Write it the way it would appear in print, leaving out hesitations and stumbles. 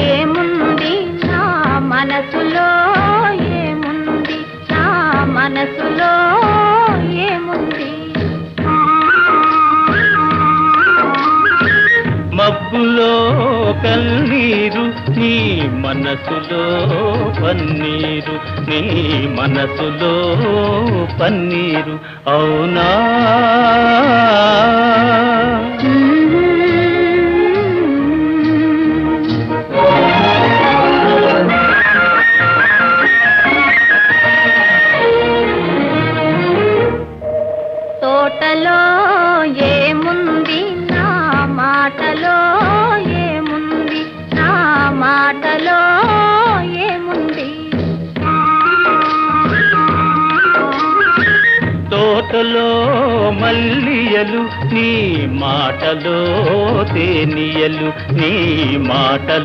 ఏముంది నా మనసులో ఏముంది నా మనసులో ఏముంది మబ్బులో కన్నీరు నీ మనసులో పన్నీరు నీ మనసులో పన్నీరు అవునా తోటలో ఏముంది నా మాటలో ఏముంది నా మాటలో ఏముంది తోటలో మల్లియలు నీ మాటలో తేనియలు నీ మాటలో